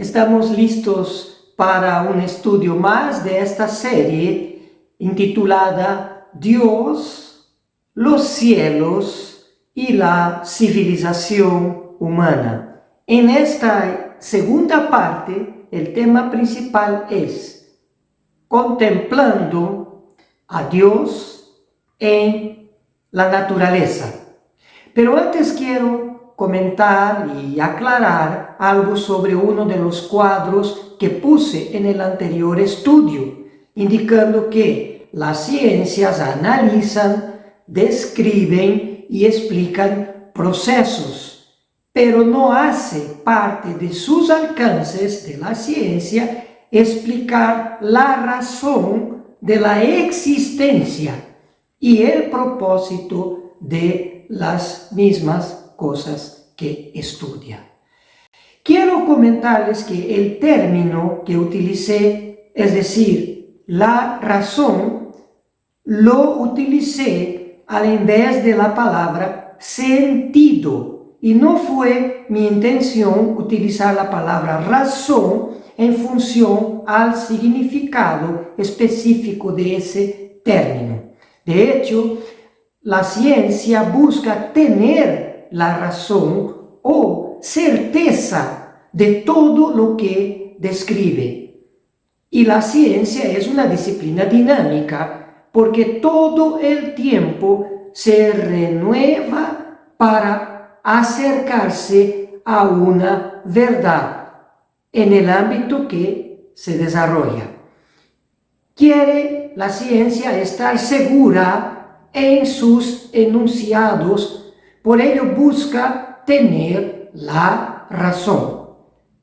Estamos listos para un estudio más de esta serie intitulada Dios, los cielos y la civilización humana. En esta segunda parte, el tema principal es contemplando a Dios en la naturaleza. Pero antes quiero comentar y aclarar algo sobre uno de los cuadros que puse en el anterior estudio, indicando que las ciencias analizan, describen y explican procesos, pero no hace parte de sus alcances de la ciencia explicar la razón de la existencia y el propósito de las mismas cosas que estudia. Quiero comentarles que el término que utilicé, es decir, la razón, lo utilicé en vez de la palabra sentido. Y no fue mi intención utilizar la palabra razón en función al significado específico de ese término. De hecho, la ciencia busca tener la razón o certeza de todo lo que describe. Y la ciencia es una disciplina dinámica porque todo el tiempo se renueva para acercarse a una verdad en el ámbito que se desarrolla. Quiere la ciencia estar segura en sus enunciados. Por ello busca tener la razón.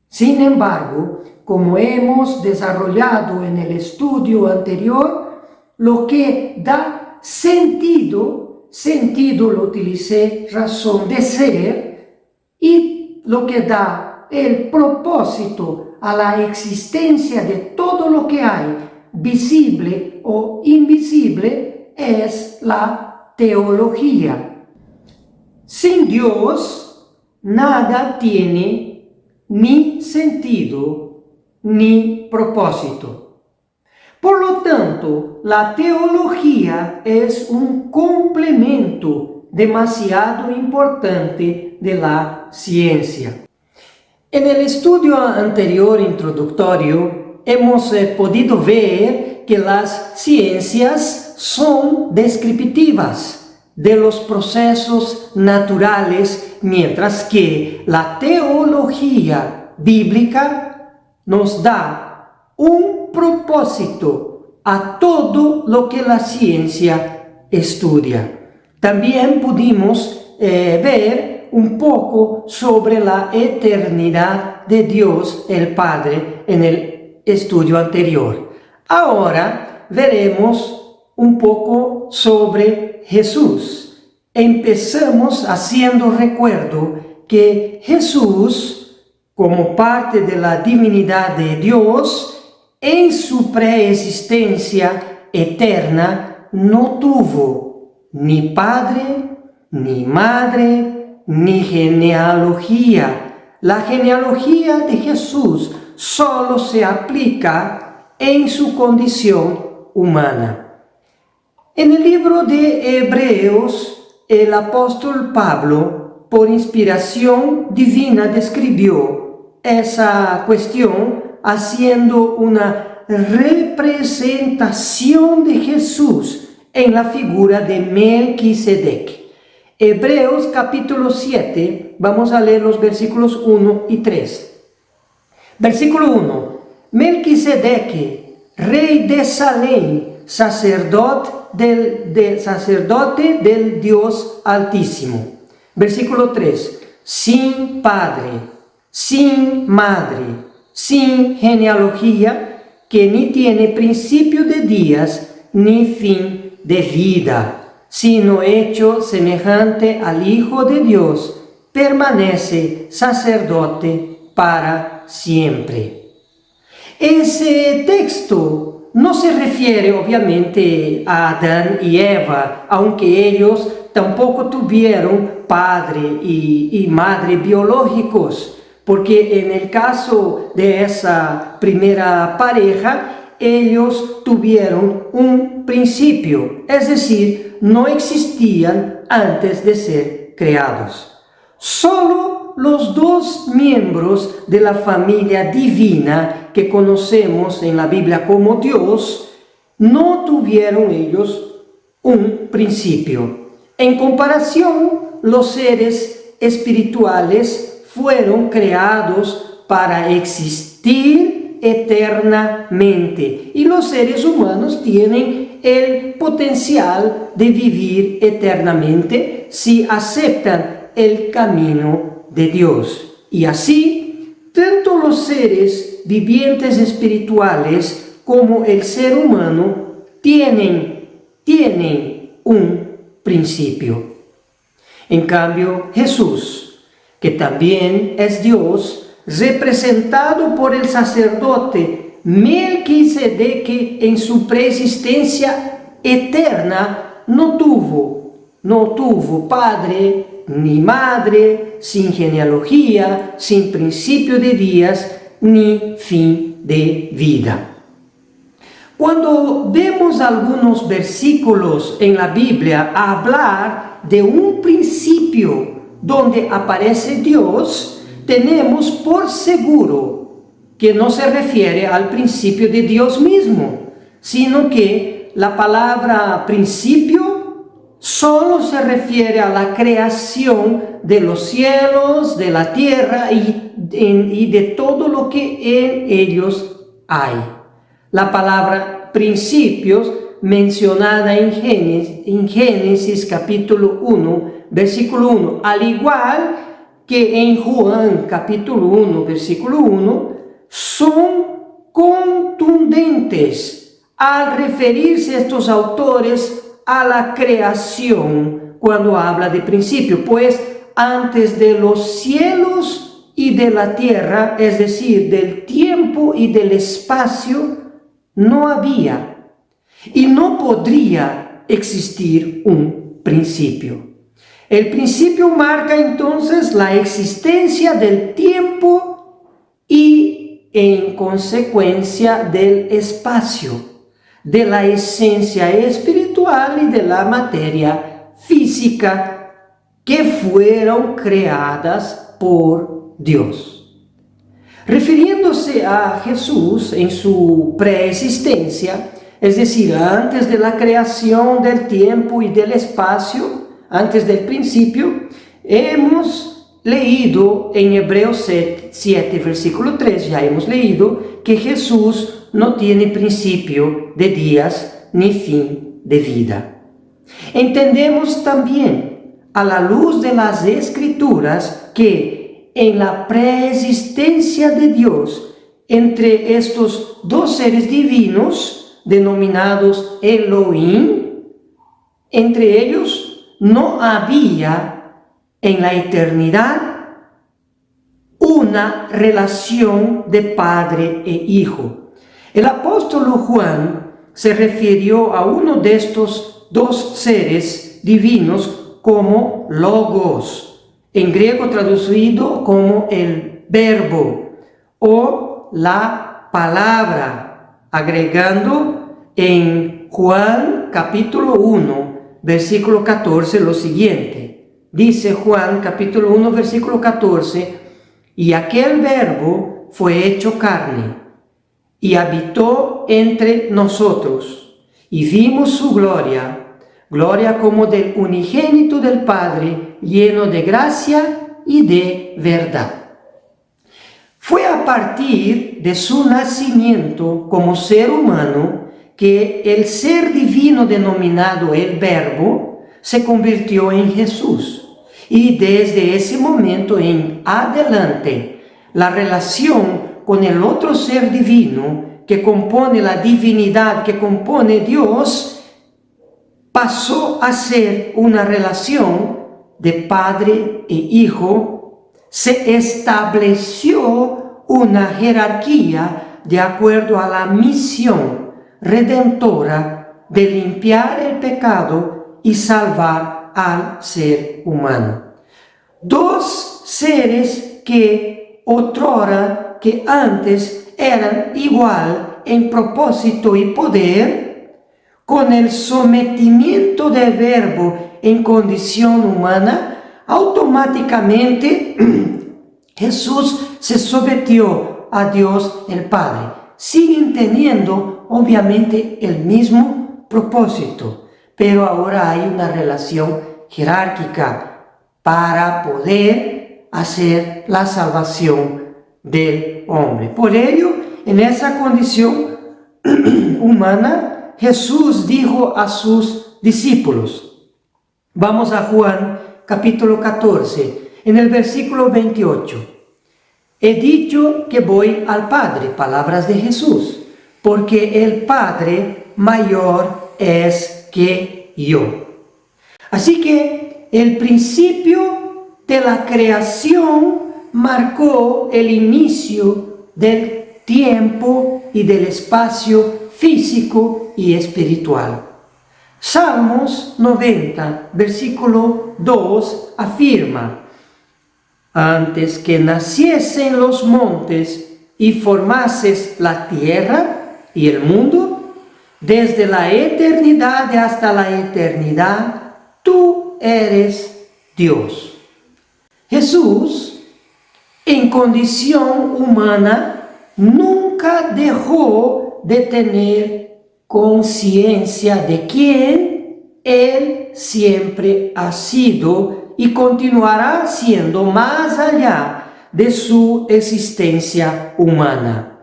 Sin embargo, como hemos desarrollado en el estudio anterior, lo que da sentido lo utilicé razón de ser, y lo que da el propósito a la existencia de todo lo que hay, visible o invisible, es la teología. Sin Dios, nada tiene ni sentido ni propósito. Por lo tanto, la teología es un complemento demasiado importante de la ciencia. En el estudio anterior introductorio, hemos podido ver que las ciencias son descriptivas de los procesos naturales, mientras que la teología bíblica nos da un propósito a todo lo que la ciencia estudia. También pudimos ver un poco sobre la eternidad de Dios el Padre en el estudio anterior. Ahora veremos un poco sobre Jesús. Empezamos haciendo recuerdo que Jesús, como parte de la divinidad de Dios, en su preexistencia eterna no tuvo ni padre, ni madre, ni genealogía. La genealogía de Jesús solo se aplica en su condición humana. En el libro de Hebreos, el apóstol Pablo, por inspiración divina, describió esa cuestión haciendo una representación de Jesús en la figura de Melquisedec. Hebreos capítulo 7, vamos a leer los versículos 1 y 3. Versículo 1. Melquisedec, rey de Salem, sacerdote del Dios Altísimo. Versículo 3. Sin padre, sin madre, sin genealogía, que ni tiene principio de días ni fin de vida, sino hecho semejante al Hijo de Dios, permanece sacerdote para siempre. Ese texto no se refiere obviamente a Adán y Eva, aunque ellos tampoco tuvieron padre y madre biológicos, porque en el caso de esa primera pareja, ellos tuvieron un principio, es decir, no existían antes de ser creados. Solo los dos miembros de la familia divina que conocemos en la Biblia como Dios, no tuvieron ellos un principio. En comparación, los seres espirituales fueron creados para existir eternamente y los seres humanos tienen el potencial de vivir eternamente si aceptan el camino de Dios. Y así, tanto los seres vivientes espirituales como el ser humano tienen un principio. En cambio, Jesús, que también es Dios, representado por el sacerdote Melquisedec en su preexistencia eterna, no tuvo padre ni madre, sin genealogía, sin principio de días, ni fin de vida. Cuando vemos algunos versículos en la Biblia hablar de un principio donde aparece Dios, tenemos por seguro que no se refiere al principio de Dios mismo, sino que la palabra principio solo se refiere a la creación de los cielos, de la tierra y de todo lo que en ellos hay. La palabra principios mencionada en Génesis capítulo 1, versículo 1, al igual que en Juan capítulo 1, versículo 1, son contundentes al referirse estos autores a la creación cuando habla de principio, pues antes de los cielos y de la tierra, es decir, del tiempo y del espacio, no había y no podría existir un principio. El principio marca entonces la existencia del tiempo y en consecuencia del espacio, de la esencia espiritual y de la materia física que fueron creadas por Dios. Refiriéndose a Jesús en su preexistencia, es decir, antes de la creación del tiempo y del espacio, antes del principio, hemos leído en Hebreos 7, versículo 3, ya hemos leído que Jesús no tiene principio de días ni fin de vida. Entendemos también, a la luz de las Escrituras, que en la preexistencia de Dios entre estos dos seres divinos, denominados Elohim, entre ellos no había en la eternidad una relación de padre e hijo. El apóstol Juan se refirió a uno de estos dos seres divinos como Logos, en griego traducido como el verbo o la palabra, agregando en Juan capítulo 1, versículo 14 lo siguiente. Dice Juan capítulo 1, versículo 14, y aquel verbo fue hecho carne y habitó entre nosotros, y vimos su gloria, gloria como del unigénito del Padre, lleno de gracia y de verdad. Fue a partir de su nacimiento como ser humano que el ser divino denominado el Verbo se convirtió en Jesús, y desde ese momento en adelante, la relación con el otro ser divino que compone la divinidad, que compone Dios, pasó a ser una relación de padre e hijo. Se estableció una jerarquía de acuerdo a la misión redentora de limpiar el pecado y salvar al ser humano. Dos seres que otrora que antes eran igual en propósito y poder, con el sometimiento del Verbo en condición humana, automáticamente Jesús se sometió a Dios el Padre. Siguen teniendo obviamente el mismo propósito, pero ahora hay una relación jerárquica para poder hacer la salvación del hombre. Por ello, en esa condición humana, Jesús dijo a sus discípulos, vamos a Juan capítulo 14, en el versículo 28. He dicho que voy al Padre, palabras de Jesús, porque el Padre mayor es que yo. Así que el principio de la creación marcó el inicio del tiempo y del espacio físico y espiritual. Salmos 90, versículo 2 afirma, antes que naciesen los montes y formases la tierra y el mundo, desde la eternidad hasta la eternidad, tú eres Dios. Jesús, en condición humana, nunca dejó de tener conciencia de quién Él siempre ha sido y continuará siendo más allá de su existencia humana.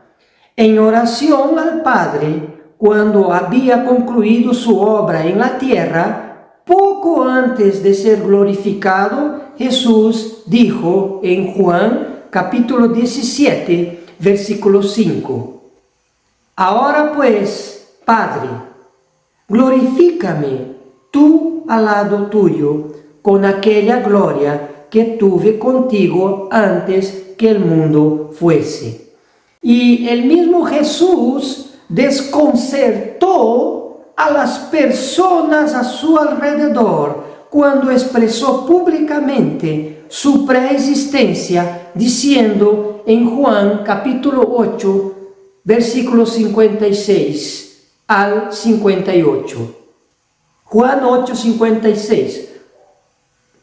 En oración al Padre, cuando había concluido su obra en la tierra, poco antes de ser glorificado, Jesús dijo en Juan capítulo 17, versículo 5, ahora pues, Padre, glorifícame tú al lado tuyo con aquella gloria que tuve contigo antes que el mundo fuese. Y el mismo Jesús desconcertó a las personas a su alrededor cuando expresó públicamente su preexistencia, diciendo en Juan capítulo 8, versículos 56 al 58. Juan 8, 56.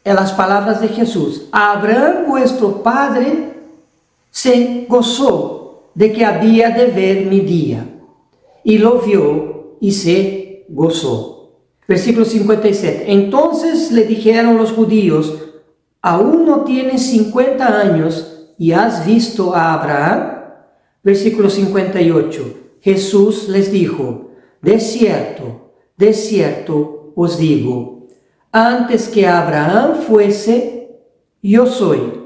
En las palabras de Jesús, Abraham vuestro padre se gozó de que había de ver mi día, y lo vio y se gozó. Versículo 57. Entonces le dijeron los judíos, ¿aún no tienes 50 años y has visto a Abraham? Versículo 58. Jesús les dijo, de cierto os digo, antes que Abraham fuese, yo soy.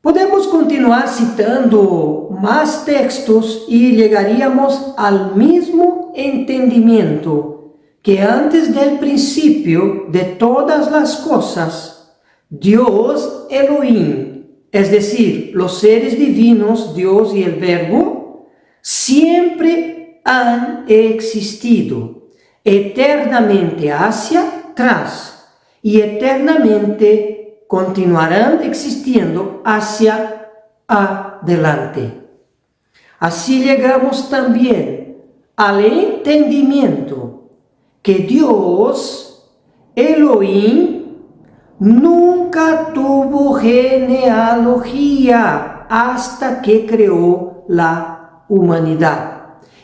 Podemos continuar citando más textos y llegaríamos al mismo entendimiento que antes del principio de todas las cosas, Dios Elohim, es decir, los seres divinos, Dios y el Verbo, siempre han existido, eternamente hacia atrás y eternamente continuarán existiendo hacia adelante. Así llegamos también al entendimiento que Dios, Elohim, nunca tuvo genealogía hasta que creó la humanidad.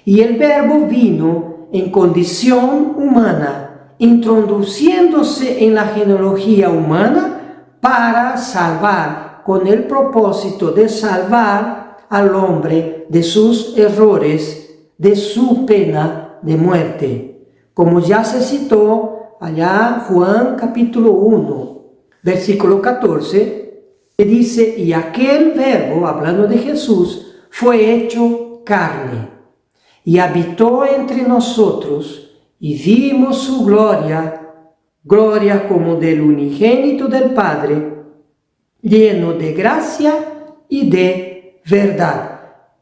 Y el Verbo vino en condición humana, introduciéndose en la genealogía humana para salvar, con el propósito de salvar al hombre de sus errores, de su pena de muerte. Como ya se citó allá Juan capítulo 1, versículo 14, que dice, y aquel Verbo, hablando de Jesús, fue hecho carne y habitó entre nosotros y vimos su gloria, gloria como del unigénito del Padre, lleno de gracia y de verdad.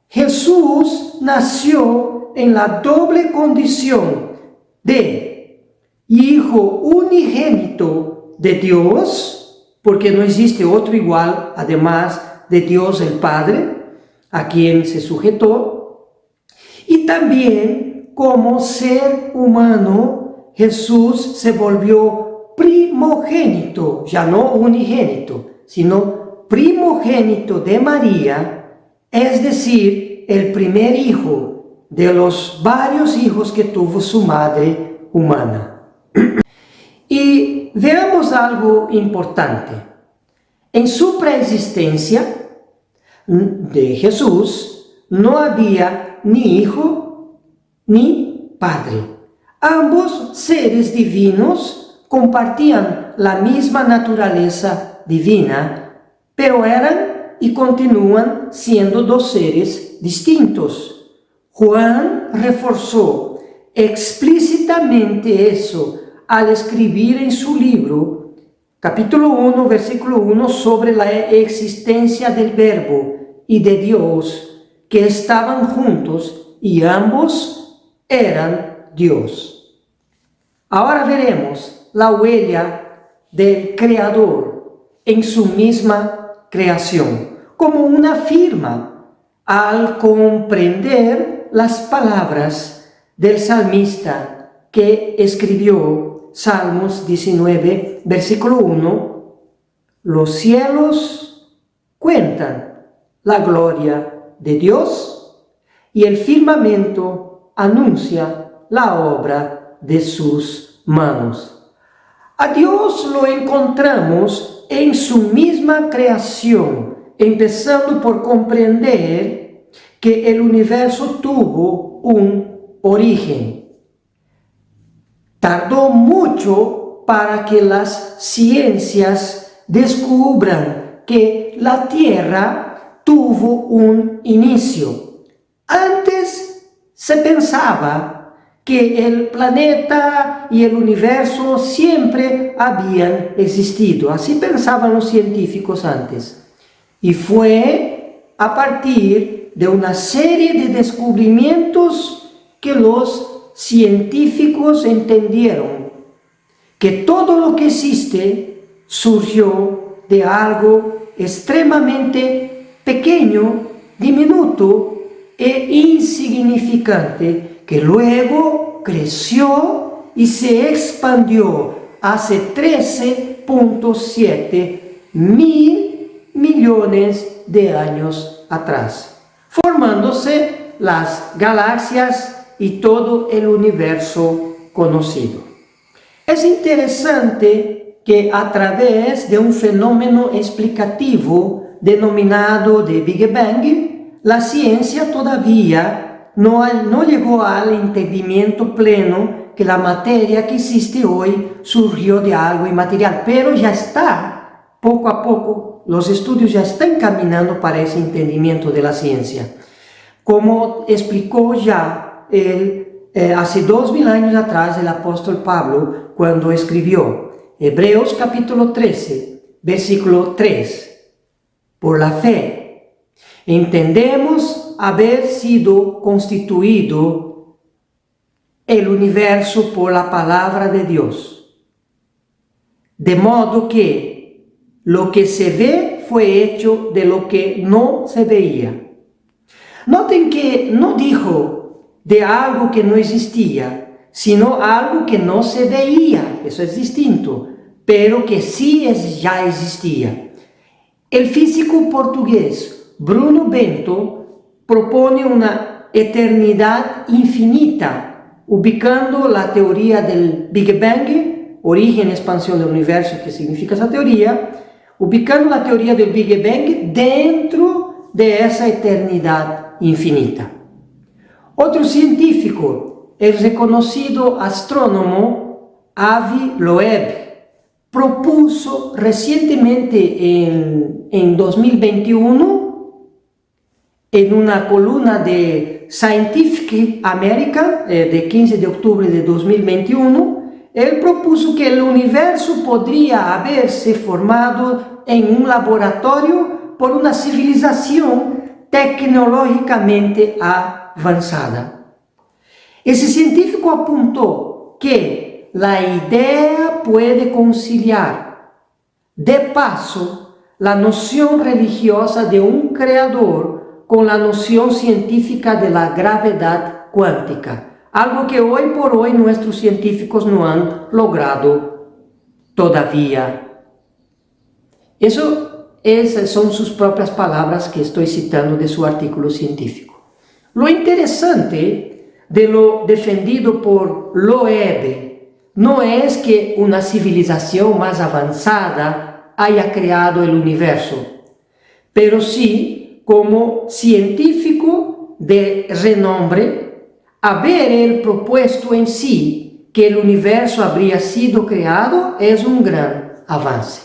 Jesús nació en la doble condición de Hijo unigénito de Dios, porque no existe otro igual, además de Dios el Padre, a quien se sujetó, y también como ser humano, Jesús se volvió primogénito, ya no unigénito, sino primogénito de María, es decir, el primer hijo de los varios hijos que tuvo su madre humana. Y veamos algo importante. En su preexistencia de Jesús no había ni hijo ni padre. Ambos seres divinos compartían la misma naturaleza divina, pero eran y continúan siendo dos seres distintos. Juan reforzó explícitamente eso al escribir en su libro, capítulo 1, versículo 1, sobre la existencia del Verbo y de Dios, que estaban juntos y ambos eran Dios. Ahora veremos la huella del Creador en su misma creación, como una firma al comprender las palabras del salmista que escribió Salmos 19, versículo 1, los cielos cuentan la gloria de Dios y el firmamento anuncia la obra de sus manos. A Dios lo encontramos en su misma creación, empezando por comprender que el universo tuvo un origen. Tardó mucho para que las ciencias descubran que la Tierra tuvo un inicio. Antes se pensaba que el planeta y el universo siempre habían existido. Así pensaban los científicos antes. Y fue a partir de una serie de descubrimientos que los científicos entendieron que todo lo que existe surgió de algo extremadamente pequeño, diminuto e insignificante, que luego creció y se expandió hace 13.7 mil millones de años atrás, formándose las galaxias y todo el universo conocido. Es interesante que a través de un fenómeno explicativo denominado de Big Bang, la ciencia todavía no llegó al entendimiento pleno que la materia que existe hoy surgió de algo inmaterial, pero ya está, poco a poco, los estudios ya están caminando para ese entendimiento de la ciencia. Como explicó ya hace 2000 años atrás el apóstol Pablo, cuando escribió Hebreos capítulo 13, versículo 3, por la fe entendemos haber sido constituido el universo por la palabra de Dios, de modo que lo que se ve fue hecho de lo que no se veía. Noten que no dijo de algo que no existía, sino algo que no se veía, eso es distinto, pero que sí ya existía. El físico portugués Bruno Bento propone una eternidad infinita, ubicando la teoría del Big Bang, origen y expansión del universo, que significa esa teoría, ubicando la teoría del Big Bang dentro de esa eternidad infinita. Otro científico, el reconocido astrónomo Avi Loeb, propuso recientemente en 2021, en una columna de Scientific American de 15 de octubre de 2021, él propuso que el universo podría haberse formado en un laboratorio por una civilización tecnológicamente avanzada. Ese científico apuntó que la idea puede conciliar, de paso, la noción religiosa de un creador con la noción científica de la gravedad cuántica, algo que hoy por hoy nuestros científicos no han logrado todavía. Esas son sus propias palabras que estoy citando de su artículo científico. Lo interesante de lo defendido por Loeb no es que una civilización más avanzada haya creado el universo, pero sí, como científico de renombre, haber él propuesto en sí que el universo habría sido creado es un gran avance.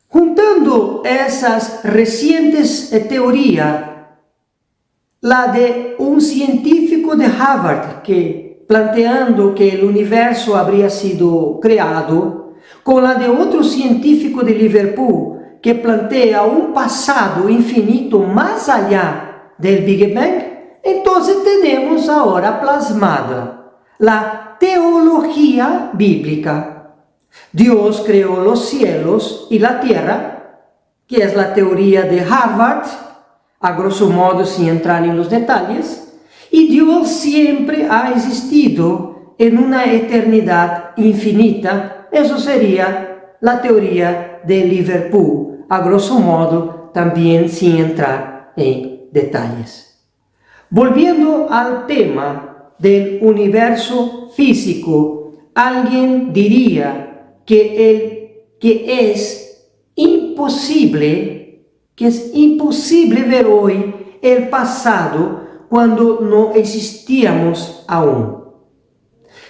Juntando esas recientes teorías, la de un científico de Harvard que planteando que el universo habría sido creado, con la de otro científico de Liverpool que plantea un pasado infinito más allá del Big Bang, entonces tenemos ahora plasmada la teología bíblica. Dios creó los cielos y la tierra, que es la teoría de Harvard, a grosso modo sin entrar en los detalles, y Dios siempre ha existido en una eternidad infinita. Eso sería la teoría de Liverpool, a grosso modo también sin entrar en detalles. Volviendo al tema del universo físico, alguien diría que es imposible ver hoy el pasado cuando no existíamos aún.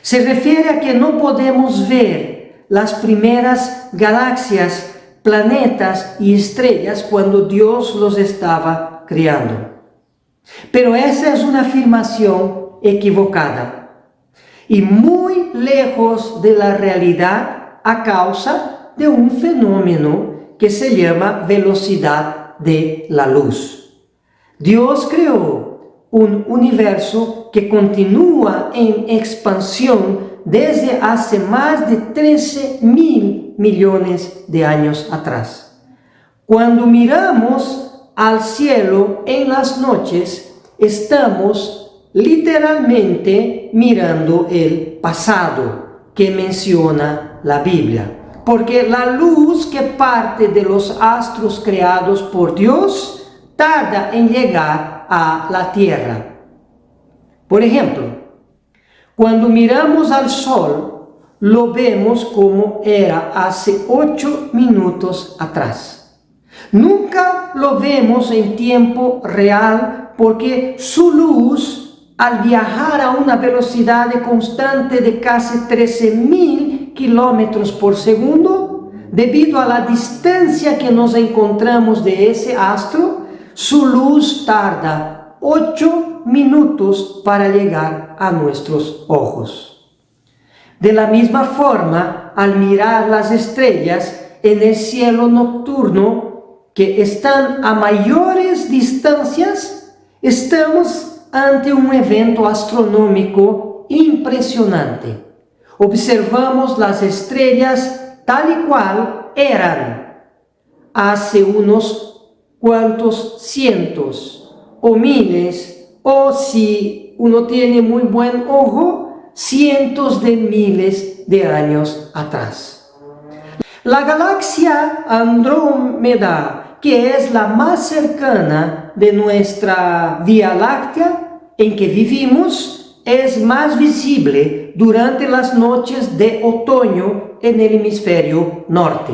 Se refiere a que no podemos ver las primeras galaxias, planetas y estrellas cuando Dios los estaba creando. Pero esa es una afirmación equivocada y muy lejos de la realidad a causa de un fenómeno que se llama velocidad de la luz. Dios creó un universo que continúa en expansión desde hace más de 13.000 millones de años atrás. Cuando miramos al cielo en las noches, estamos literalmente mirando el pasado que menciona la Biblia, porque la luz que parte de los astros creados por Dios tarda en llegar a la tierra. Por ejemplo, cuando miramos al sol, lo vemos como era hace 8 minutos atrás. Nunca lo vemos en tiempo real porque su luz, al viajar a una velocidad constante de casi 13.000 kilómetros por segundo, debido a la distancia que nos encontramos de ese astro, su luz tarda 8 minutos para llegar a nuestros ojos. De la misma forma, al mirar las estrellas en el cielo nocturno que están a mayores distancias, estamos ante un evento astronómico impresionante. Observamos las estrellas tal y cual eran hace unos cuantos cientos o miles, o si uno tiene muy buen ojo, cientos de miles de años atrás. La galaxia Andrómeda, que es la más cercana de nuestra Vía Láctea en que vivimos, es más visible durante las noches de otoño en el hemisferio norte.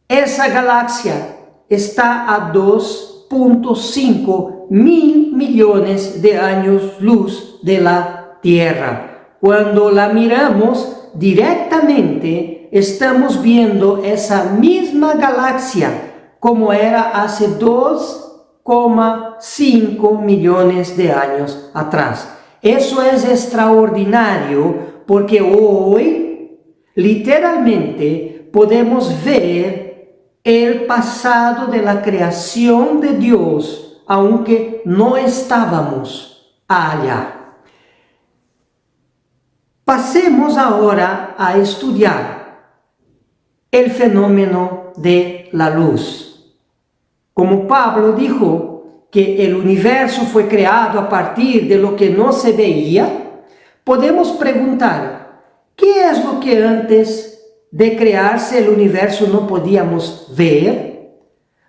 Esa galaxia está a 2.5 mil millones de años luz de la Tierra. Cuando la miramos directamente, estamos viendo esa misma galaxia como era hace 2,5 millones de años atrás. Eso es extraordinario porque hoy, literalmente, podemos ver el pasado de la creación de Dios, aunque no estábamos allá. Pasemos ahora a estudiar el fenómeno de la luz. Como Pablo dijo que el universo fue creado a partir de lo que no se veía, podemos preguntar, ¿qué es lo que antes de crearse el universo no podíamos ver?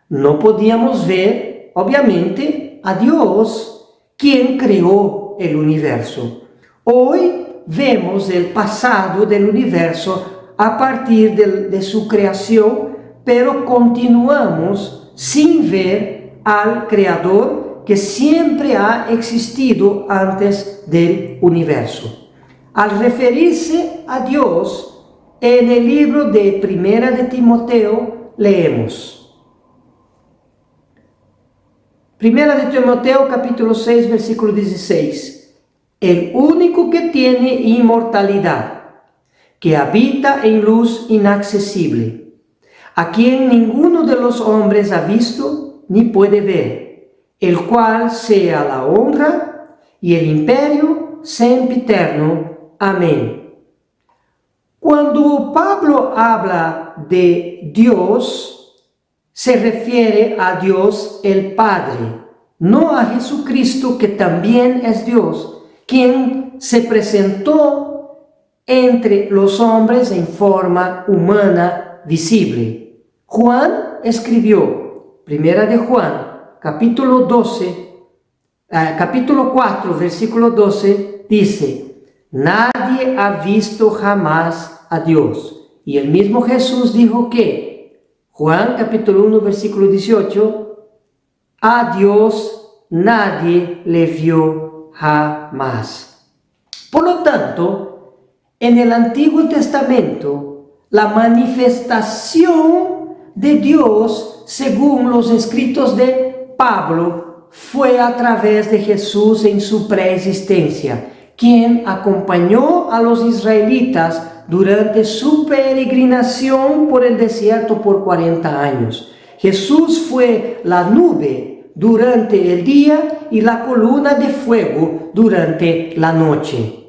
No podíamos ver, obviamente, a Dios, quien creó el universo. Hoy vemos el pasado del universo a partir de su creación, pero continuamos sin ver al Creador que siempre ha existido antes del universo. Al referirse a Dios, en el libro de Primera de Timoteo leemos. Primera de Timoteo capítulo 6 versículo 16. El único que tiene inmortalidad, que habita en luz inaccesible, a quien ninguno de los hombres ha visto ni puede ver, el cual sea la honra y el imperio sempiterno. Amén. Cuando Pablo habla de Dios, se refiere a Dios el Padre, no a Jesucristo, que también es Dios, quien se presentó entre los hombres en forma humana visible. Juan escribió, Primera de Juan, capítulo 4, versículo 12, dice, nadie ha visto jamás a Dios. Y el mismo Jesús dijo que, Juan capítulo 1, versículo 18, a Dios nadie le vio jamás. Por lo tanto, en el Antiguo Testamento, la manifestación de Dios, según los escritos de Pablo, fue a través de Jesús en su preexistencia, quien acompañó a los israelitas durante su peregrinación por el desierto por 40 años. Jesús fue la nube durante el día y la columna de fuego durante la noche.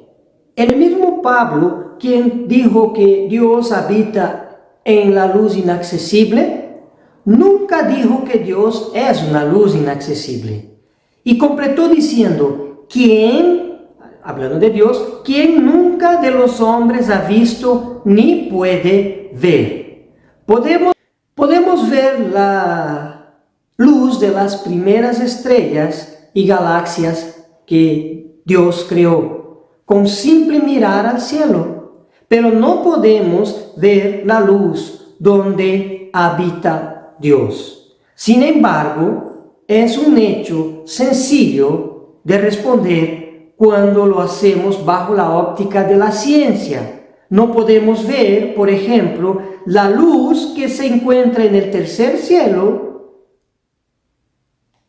El mismo Pablo, quien dijo que Dios habita en la luz inaccesible, nunca dijo que Dios es una luz inaccesible. Y completó diciendo, ¿quién, hablando de Dios, quien nunca de los hombres ha visto ni puede ver? Podemos ver la luz de las primeras estrellas y galaxias que Dios creó con simple mirar al cielo, pero no podemos ver la luz donde habita Dios. Sin embargo, es un hecho sencillo de responder cuando lo hacemos bajo la óptica de la ciencia. No podemos ver, por ejemplo, la luz que se encuentra en el tercer cielo,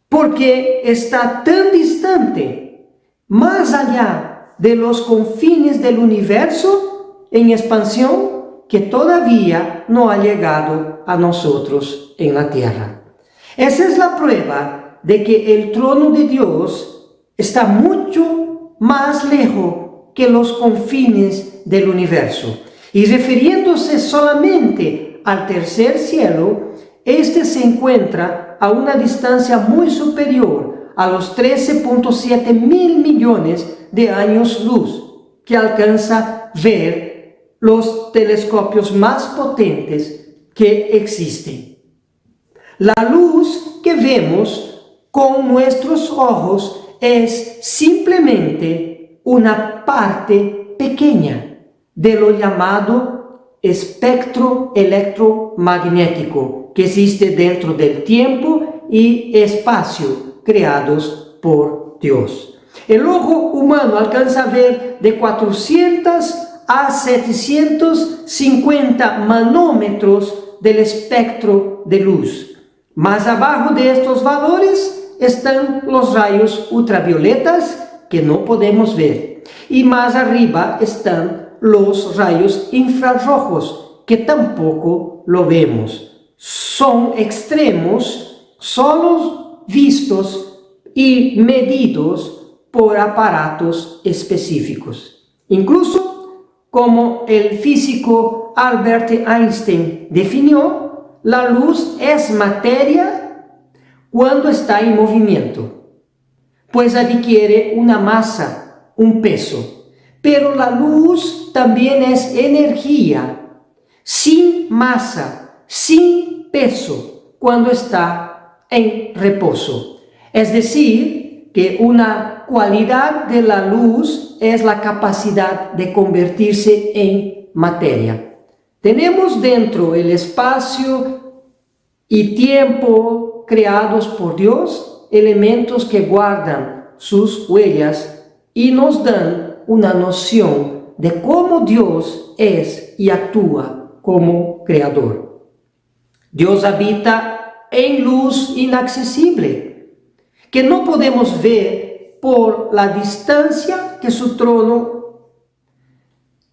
porque está tan distante, más allá de los confines del universo en expansión, que todavía no ha llegado a nosotros en la tierra. Esa es la prueba de que el trono de Dios está mucho más lejos que los confines del universo. Y refiriéndose solamente al tercer cielo, este se encuentra a una distancia muy superior a los 13.7 mil millones de años luz que alcanza ver los telescopios más potentes que existen. La luz que vemos con nuestros ojos es simplemente una parte pequeña de lo llamado espectro electromagnético que existe dentro del tiempo y espacio creados por Dios. El ojo humano alcanza a ver de 400 a 750 manómetros del espectro de luz. Más abajo de estos valores están los rayos ultravioletas que no podemos ver, y más arriba están los rayos infrarrojos que tampoco lo vemos. Son extremos solo vistos y medidos por aparatos específicos. Incluso, como el físico Albert Einstein definió, la luz es materia cuando está en movimiento, pues adquiere una masa, un peso. Pero la luz también es energía, sin masa, sin peso, cuando está en reposo. Es decir, que una cualidad de la luz es la capacidad de convertirse en materia. Tenemos dentro el espacio y tiempo creados por Dios, elementos que guardan sus huellas y nos dan una noción de cómo Dios es y actúa como creador. Dios habita en luz inaccesible, que no podemos ver por la distancia que su trono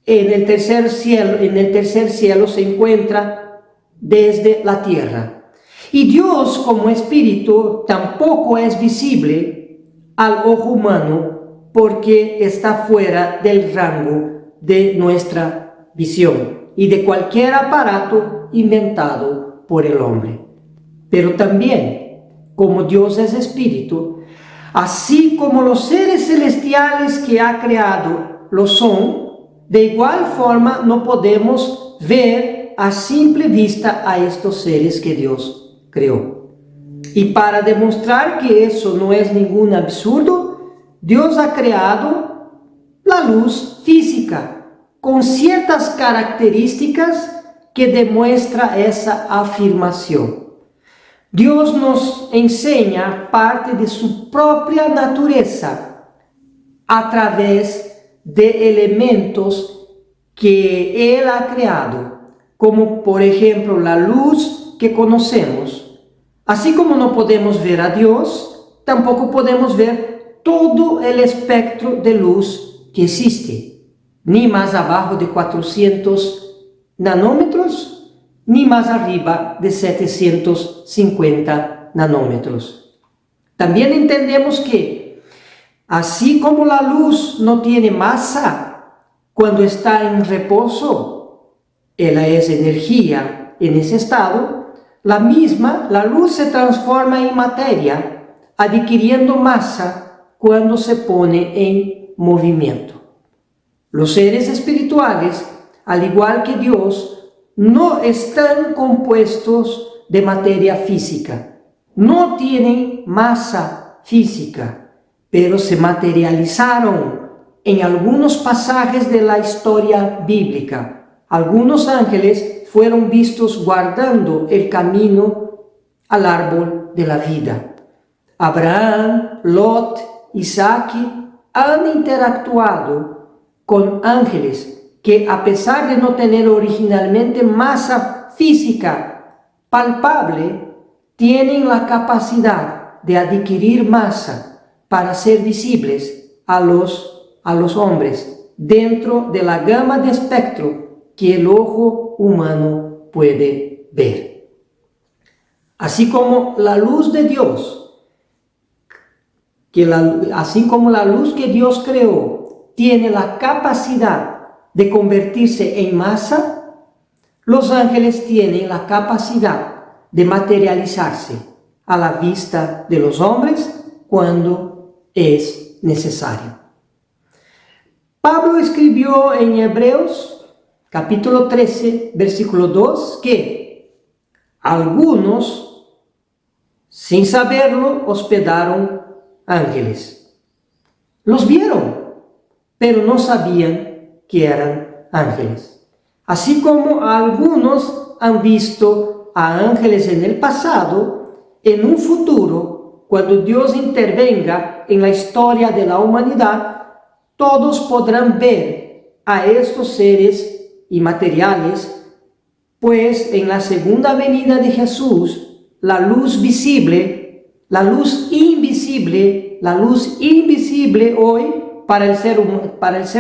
en el tercer cielo se encuentra desde la tierra. Y Dios como espíritu tampoco es visible al ojo humano porque está fuera del rango de nuestra visión y de cualquier aparato inventado por el hombre. Pero también, como Dios es espíritu, así como los seres celestiales que ha creado lo son, de igual forma no podemos ver a simple vista a estos seres que Dios creó. Y para demostrar que eso no es ningún absurdo, Dios ha creado la luz física con ciertas características que demuestra esa afirmación. Dios nos enseña parte de su propia naturaleza a través de elementos que Él ha creado, como por ejemplo la luz que conocemos. Así como no podemos ver a Dios, tampoco podemos ver todo el espectro de luz que existe, ni más abajo de 400 nanómetros, ni más arriba de 750 nanómetros. También entendemos que así como la luz no tiene masa cuando está en reposo, ella es energía en ese estado, la luz se transforma en materia, adquiriendo masa cuando se pone en movimiento. Los seres espirituales, al igual que Dios, no están compuestos de materia física, no tienen masa física, pero se materializaron en algunos pasajes de la historia bíblica. Algunos ángeles fueron vistos guardando el camino al árbol de la vida. Abraham, Lot, Isaac han interactuado con ángeles que, a pesar de no tener originalmente masa física palpable, tienen la capacidad de adquirir masa para ser visibles a los hombres dentro de la gama de espectro que el ojo humano puede ver. Así como la luz de Dios, así como la luz que Dios creó tiene la capacidad de convertirse en masa, los ángeles tienen la capacidad de materializarse a la vista de los hombres cuando es necesario. Pablo escribió en Hebreos capítulo 13, versículo 2, que algunos, sin saberlo, hospedaron ángeles. Los vieron, pero no sabían que eran ángeles. Así como algunos han visto a ángeles en el pasado, en un futuro, cuando Dios intervenga en la historia de la humanidad, todos podrán ver a estos seres inmateriales, pues en la segunda venida de Jesús, la luz visible, la luz invisible hoy para el ser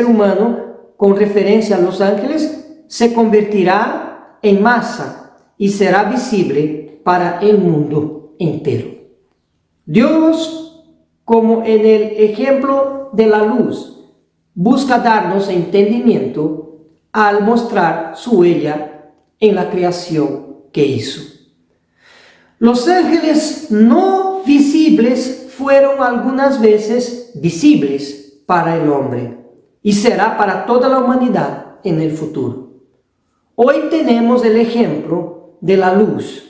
humano, con referencia a los ángeles, se convertirá en masa y será visible para el mundo entero. Dios, como en el ejemplo de la luz, busca darnos entendimiento al mostrar su huella en la creación que hizo. Los ángeles no visibles fueron algunas veces visibles para el hombre y será para toda la humanidad en el futuro. Hoy tenemos el ejemplo de la luz,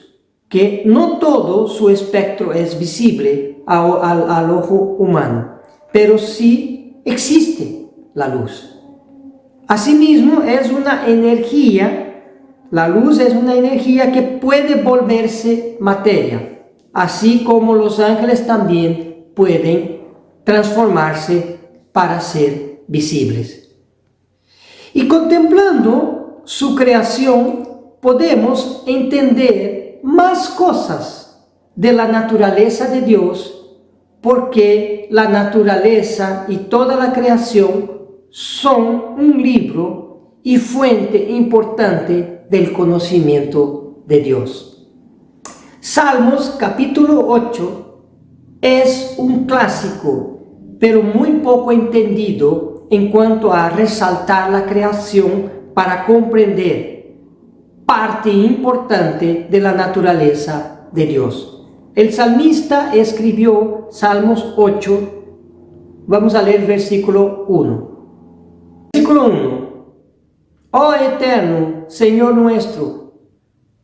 que no todo su espectro es visible al ojo humano, pero sí existe la luz. Asimismo, es una energía, la luz es una energía que puede volverse materia, así como los ángeles también pueden transformarse para ser visibles. Y contemplando su creación, podemos entender más cosas de la naturaleza de Dios, porque la naturaleza y toda la creación son un libro y fuente importante del conocimiento de Dios. Salmos capítulo 8 es un clásico, pero muy poco entendido en cuanto a resaltar la creación para comprender parte importante de la naturaleza de Dios. El salmista escribió Salmos 8, vamos a leer versículo 1. Versículo 1. Oh eterno Señor nuestro,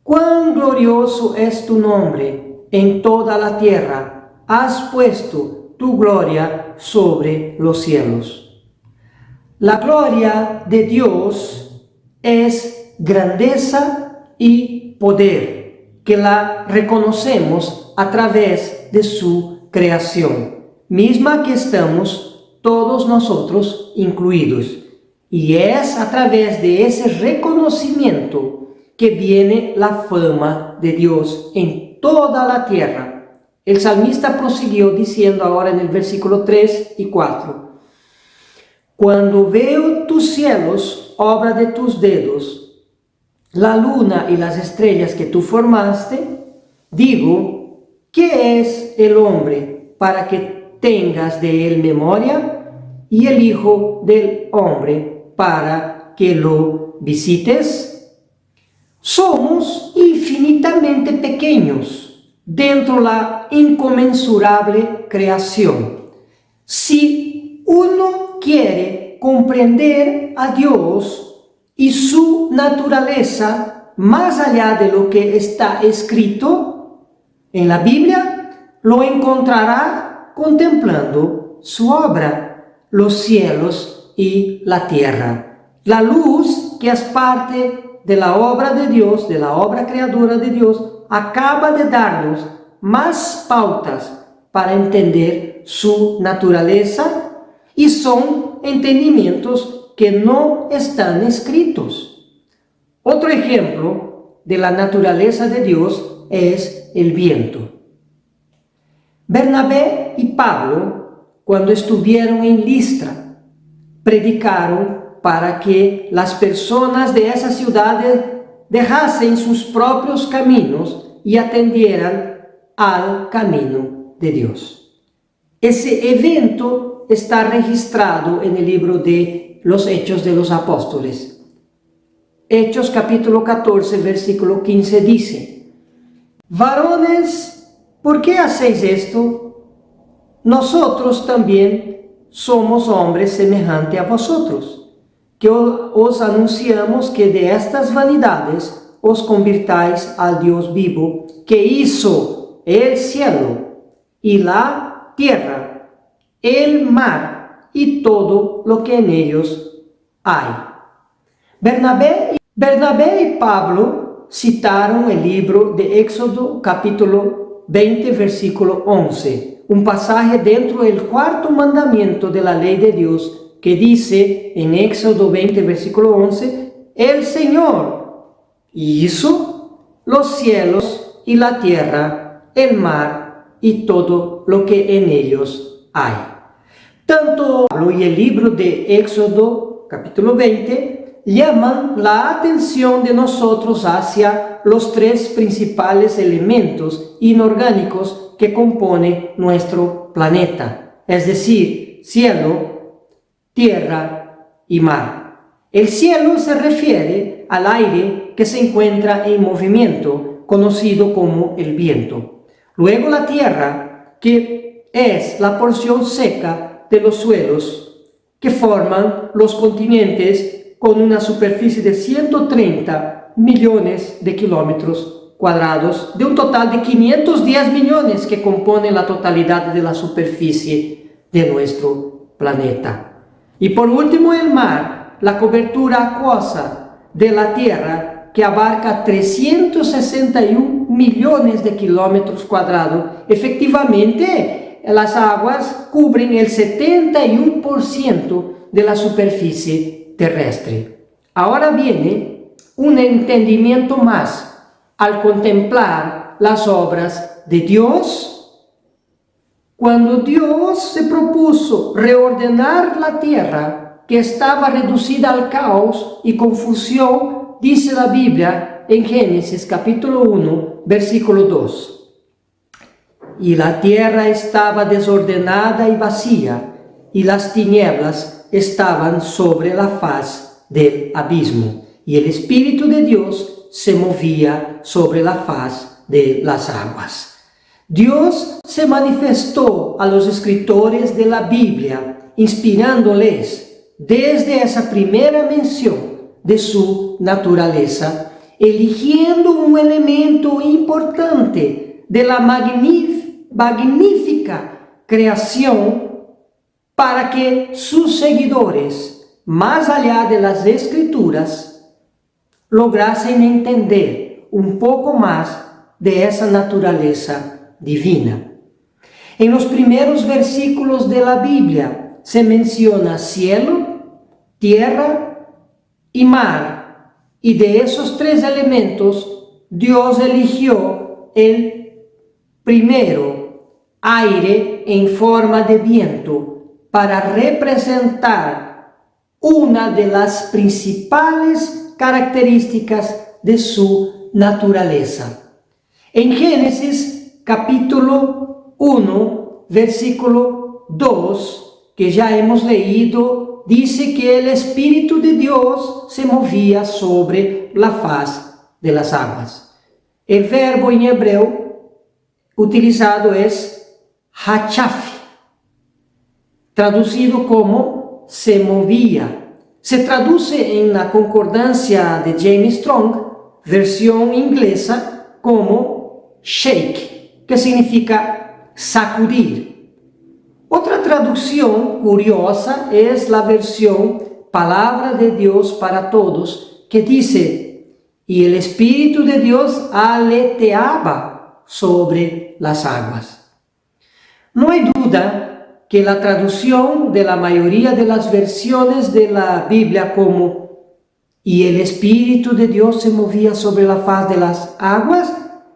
cuán glorioso es tu nombre en toda la tierra, has puesto tu gloria sobre los cielos. La gloria de Dios es grandeza y poder, que la reconocemos a través de su creación, misma que estamos todos nosotros incluidos. Y es a través de ese reconocimiento que viene la fama de Dios en toda la tierra. El salmista prosiguió diciendo ahora en el versículo 3 y 4. Cuando veo tus cielos, obra de tus dedos, la luna y las estrellas que tú formaste, digo, ¿qué es el hombre para que tengas de él memoria? Y el hijo del hombre para que lo visites? Somos infinitamente pequeños dentro de la inconmensurable creación. Si uno quiere comprender a Dios y su naturaleza más allá de lo que está escrito en la Biblia, lo encontrará contemplando su obra, los cielos y la tierra. La luz, que es parte de la obra de Dios, de la obra creadora de Dios, acaba de darnos más pautas para entender su naturaleza, y son entendimientos que no están escritos. Otro ejemplo de la naturaleza de Dios es el viento. Bernabé y Pablo, cuando estuvieron en Listra, predicaron para que las personas de esa ciudad dejasen sus propios caminos y atendieran al camino de Dios. Ese evento está registrado en el libro de los Hechos de los Apóstoles. Hechos capítulo 14, versículo 15 dice: varones, ¿por qué hacéis esto? Nosotros también somos hombres semejantes a vosotros, que os anunciamos que de estas vanidades os convirtáis al Dios vivo, que hizo el cielo y la tierra, el mar y todo lo que en ellos hay. Bernabé y Pablo citaron el libro de Éxodo capítulo 20 versículo 11, un pasaje dentro del cuarto mandamiento de la ley de Dios, que dice en Éxodo 20 versículo 11, el Señor hizo los cielos y la tierra, el mar y todo lo que en ellos hay. Tanto Pablo y el libro de Éxodo capítulo 20 llaman la atención de nosotros hacia los tres principales elementos inorgánicos que compone nuestro planeta, es decir, cielo, tierra y mar. El cielo se refiere al aire que se encuentra en movimiento, conocido como el viento. Luego la tierra, que es la porción seca de los suelos que forman los continentes con una superficie de 130 millones de kilómetros cuadrados, de un total de 510 millones que componen la totalidad de la superficie de nuestro planeta. Y por último el mar, la cobertura acuosa de la tierra que abarca 361 millones de kilómetros cuadrados. Efectivamente, las aguas cubren el 71% de la superficie terrestre. Ahora viene un entendimiento más al contemplar las obras de Dios. Cuando Dios se propuso reordenar la tierra, que estaba reducida al caos y confusión, dice la Biblia en Génesis capítulo 1, versículo 2. Y la tierra estaba desordenada y vacía, y las tinieblas estaban sobre la faz del abismo, y el Espíritu de Dios se movía sobre la faz de las aguas. Dios se manifestó a los escritores de la Biblia, inspirándoles desde esa primera mención de su naturaleza, eligiendo un elemento importante de la magnífica creación para que sus seguidores, más allá de las Escrituras, lograsen entender un poco más de esa naturaleza divina. En los primeros versículos de la Biblia se menciona cielo, tierra y mar, y de esos tres elementos Dios eligió el primero, aire en forma de viento, para representar una de las principales características de su naturaleza. En Génesis capítulo 1, versículo 2, que ya hemos leído, dice que el Espíritu de Dios se movía sobre la faz de las aguas. El verbo en hebreo utilizado es hachafi, traducido como se movía. Se traduce en la concordancia de James Strong, versión inglesa, como shake, que significa sacudir. Otra traducción curiosa es la versión Palabra de Dios para Todos, que dice: y el Espíritu de Dios aleteaba sobre las aguas. No hay duda que la traducción de la mayoría de las versiones de la Biblia como y el Espíritu de Dios se movía sobre la faz de las aguas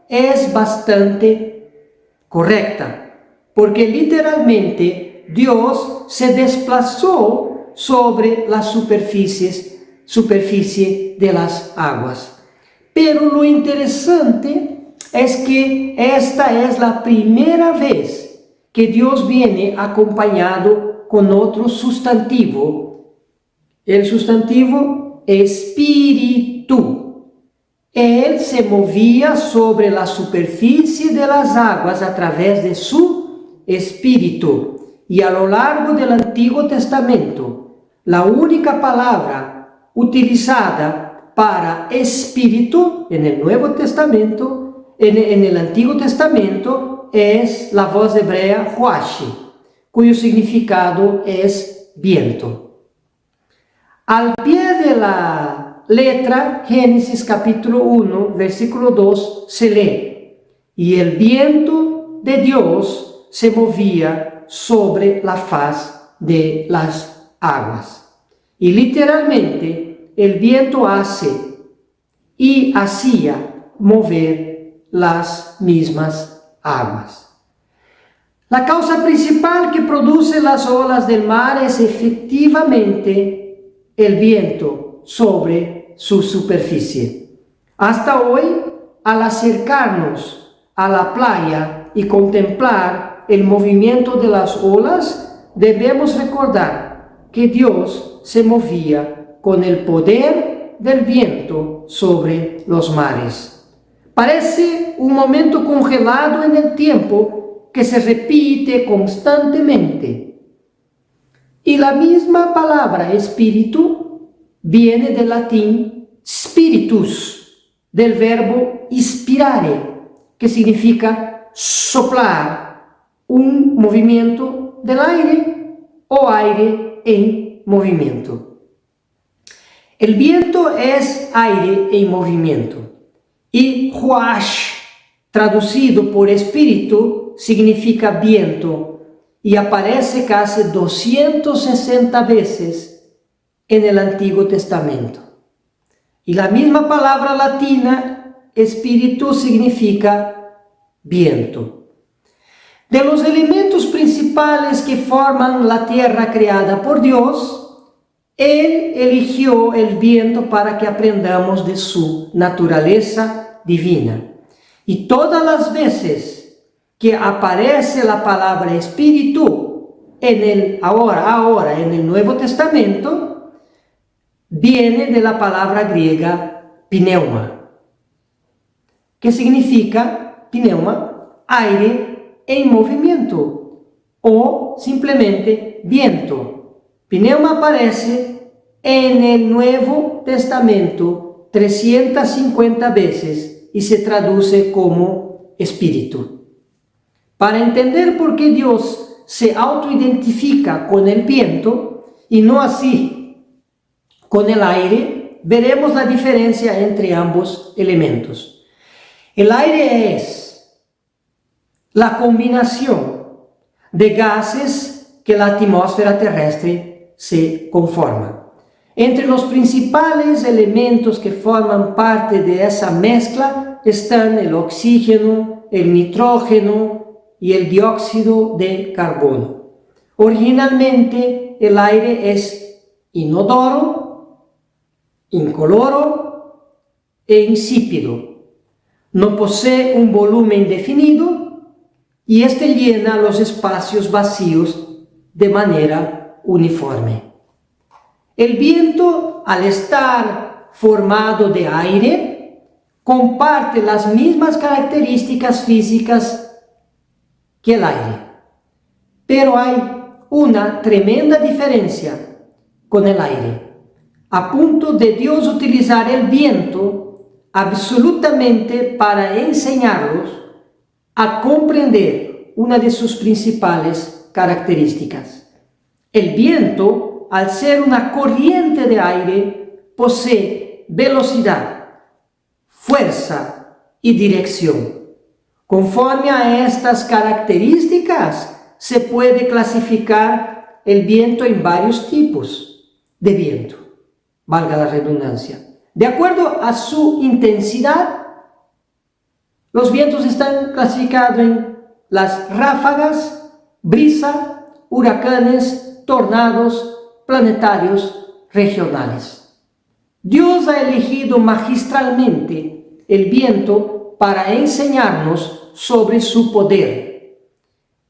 es bastante correcta, porque literalmente Dios se desplazó sobre la superficie de las aguas. Pero lo interesante es que esta es la primera vez que Dios viene acompañado con otro sustantivo, el sustantivo espíritu. Él se movía sobre la superficie de las aguas a través de su espíritu. Y a lo largo del Antiguo Testamento, la única palabra utilizada para espíritu en el Nuevo Testamento, en el Antiguo Testamento, es la voz hebrea huashi, cuyo significado es viento. Al pie de la letra, Génesis capítulo 1, versículo 2, se lee: y el viento de Dios se movía sobre la faz de las aguas. Y literalmente, el viento hace y hacía mover las mismas aguas. La causa principal que produce las olas del mar es efectivamente el viento sobre su superficie. Hasta hoy, al acercarnos a la playa y contemplar el movimiento de las olas, debemos recordar que Dios se movía con el poder del viento sobre los mares. Parece un momento congelado en el tiempo que se repite constantemente. Y la misma palabra espíritu viene del latín spiritus, del verbo inspirare, que significa soplar, un movimiento del aire o aire en movimiento. El viento es aire en movimiento y huash, traducido por espíritu, significa viento y aparece casi 260 veces en el Antiguo Testamento. Y la misma palabra latina, espíritu, significa viento. De los elementos principales que forman la tierra creada por Dios, Él eligió el viento para que aprendamos de su naturaleza divina. Y todas las veces que aparece la palabra espíritu ahora en el Nuevo Testamento, viene de la palabra griega pneuma, que significa pneuma, aire en movimiento o simplemente viento. Pneuma aparece en el Nuevo Testamento 350 veces y se traduce como espíritu. Para entender por qué Dios se autoidentifica con el viento y no así con el aire, veremos la diferencia entre ambos elementos. El aire es la combinación de gases que la atmósfera terrestre se conforma. Entre los principales elementos que forman parte de esa mezcla están el oxígeno, el nitrógeno y el dióxido de carbono. Originalmente el aire es inodoro, incoloro e insípido. No posee un volumen definido y este llena los espacios vacíos de manera uniforme. El viento, al estar formado de aire, comparte las mismas características físicas que el aire. Pero hay una tremenda diferencia con el aire, a punto de Dios utilizar el viento absolutamente para enseñarlos a comprender una de sus principales características. El viento, al ser una corriente de aire, posee velocidad, fuerza y dirección. Conforme a estas características, se puede clasificar el viento en varios tipos de viento, valga la redundancia. De acuerdo a su intensidad, los vientos están clasificados en las ráfagas, brisa, huracanes, tornados, planetarios, regionales. Dios ha elegido magistralmente el viento para enseñarnos sobre su poder.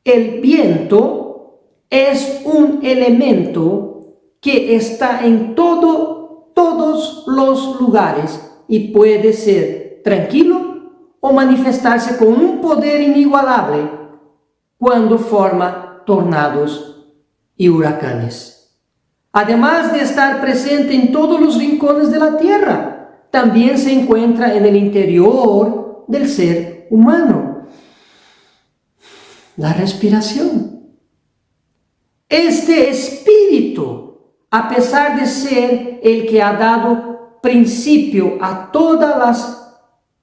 El viento es un elemento que está en todos los lugares y puede ser tranquilo o manifestarse con un poder inigualable cuando forma tornados y huracanes. Además de estar presente en todos los rincones de la tierra, también se encuentra en el interior del ser humano. La respiración. Este espíritu, a pesar de ser el que ha dado principio a todas las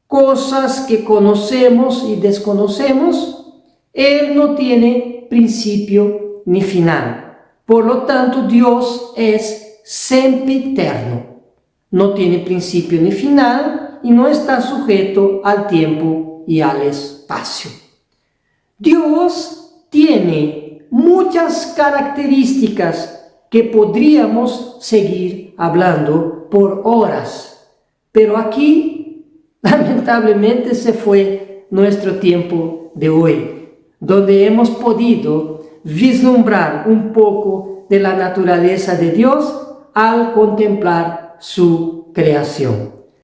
cosas que conocemos y desconocemos, Él no tiene principio ni final. Por lo tanto, Dios es sempiterno. No tiene principio ni final y no está sujeto al tiempo y al espacio. Dios tiene muchas características que podríamos seguir hablando por horas, pero aquí lamentablemente se fue nuestro tiempo de hoy, donde hemos podido vislumbrar un poco de la naturaleza de Dios al contemplar su creación.